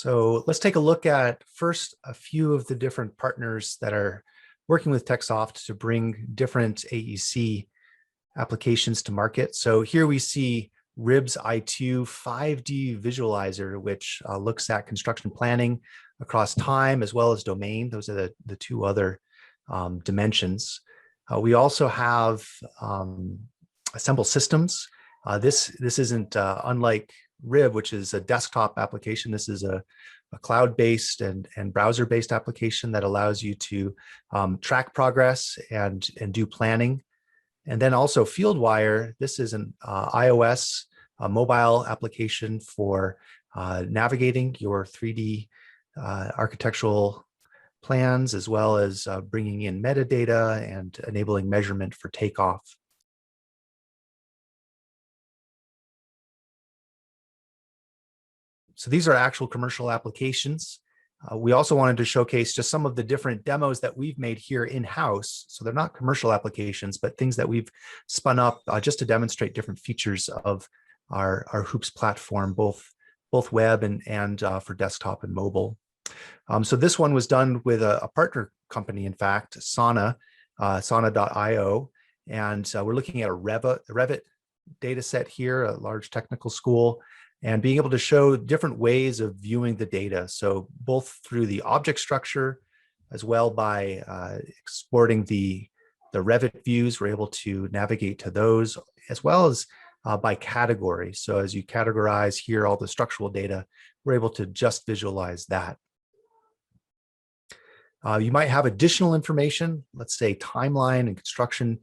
So let's take a look at first a few of the different partners that are working with TechSoft to bring different AEC applications to market. So here we see RIBS i2 5D visualizer, which looks at construction planning across time as well as domain. Those are the two other dimensions. We also have Assemble Systems. This isn't unlike RIB, which is a desktop application. This is a cloud-based and browser-based application that allows you to track progress and do planning. And then also FieldWire. This is an iOS mobile application for navigating your 3D architectural plans, as well as bringing in metadata and enabling measurement for takeoff. So these are actual commercial applications. We also wanted to showcase just some of the different demos that we've made here in-house. So they're not commercial applications, but things that we've spun up just to demonstrate different features of our Hoops platform, both web and for desktop and mobile. So this one was done with a partner company, in fact, Sana, sana.io. And we're looking at a Revit data set here, a large technical school, and being able to show different ways of viewing the data. So both through the object structure, as well by exporting the Revit views, we're able to navigate to those, as well as by category. So as you categorize here all the structural data, we're able to just visualize that. You might have additional information, let's say timeline and construction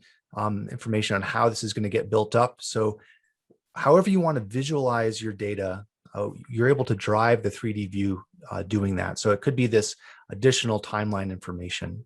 information on how this is going to get built up. So however you want to visualize your data, you're able to drive the 3D view doing that. So it could be this additional timeline information.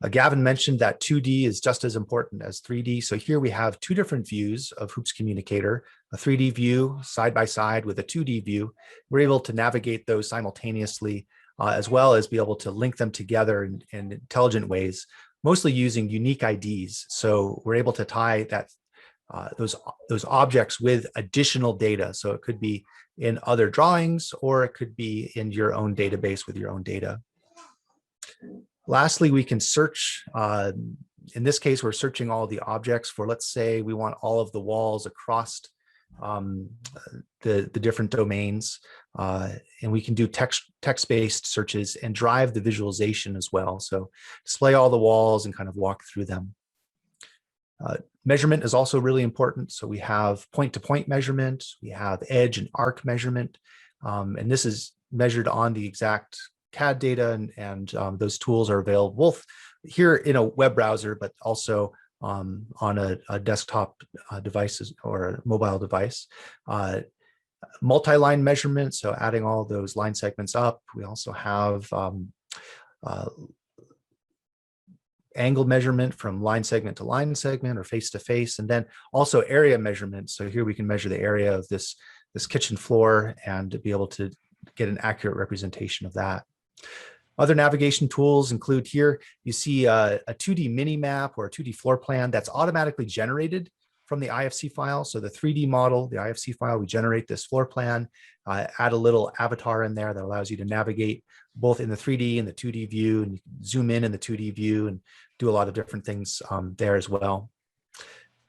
Gavin mentioned that 2D is just as important as 3D. So here we have two different views of Hoops Communicator, a 3D view side by side with a 2D view. We're able to navigate those simultaneously, as well as be able to link them together in intelligent ways, mostly using unique IDs. So we're able to tie that those objects with additional data. So it could be in other drawings, or it could be in your own database with your own data. Lastly, we can search. In this case, we're searching all the objects for, let's say we want all of the walls across the different domains. And we can do text-based searches and drive the visualization as well. So display all the walls and kind of walk through them. Measurement is also really important. So we have point-to-point measurement, we have edge and arc measurement, and this is measured on the exact CAD data, and those tools are available both here in a web browser, but also on a desktop device or a mobile device. Multi-line measurement, so adding all those line segments up. We also have angle measurement from line segment to line segment or face to face, and then also area measurement. So here we can measure the area of this kitchen floor and be able to get an accurate representation of that. Other navigation tools include here, you see a 2D mini map or a 2D floor plan that's automatically generated from the IFC file. So the 3D model, the IFC file, we generate this floor plan, add a little avatar in there that allows you to navigate both in the 3D and the 2D view, and you can zoom in the 2D view and do a lot of different things there as well.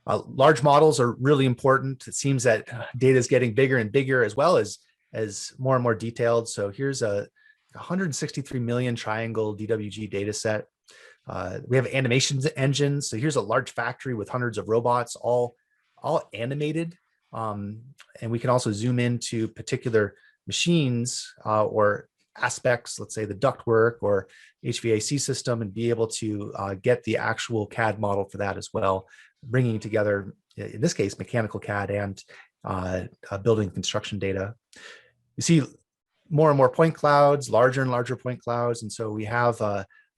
Large models are really important. It seems that data is getting bigger and bigger, as well as more and more detailed. So here's a 163 million triangle DWG data set. We have animation engines. So here's a large factory with hundreds of robots, all animated. And we can also zoom into particular machines or aspects, let's say the ductwork or HVAC system, and be able to get the actual CAD model for that as well, bringing together, in this case, mechanical CAD and building construction data. You see more and more point clouds, larger and larger point clouds. And so we have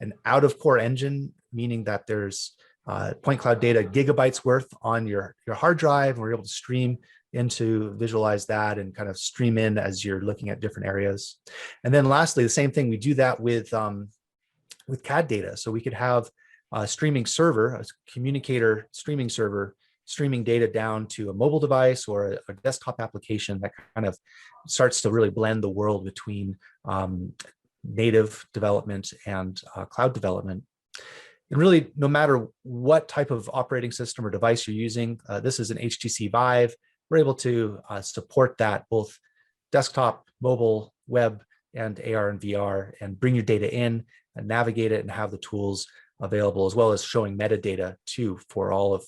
an out of core engine, meaning that there's point cloud data gigabytes worth on your hard drive. And we're able to stream into visualize that and kind of stream in as you're looking at different areas. And then lastly, the same thing, we do that with CAD data. So we could have a streaming server, a communicator streaming server, streaming data down to a mobile device or a desktop application that kind of starts to really blend the world between native development and cloud development. And really, no matter what type of operating system or device you're using, this is an HTC Vive. We're able to support that both desktop, mobile, web, and AR and VR, and bring your data in and navigate it and have the tools available, as well as showing metadata too for all of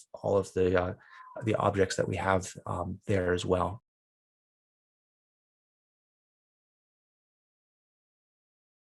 the objects that we have there as well.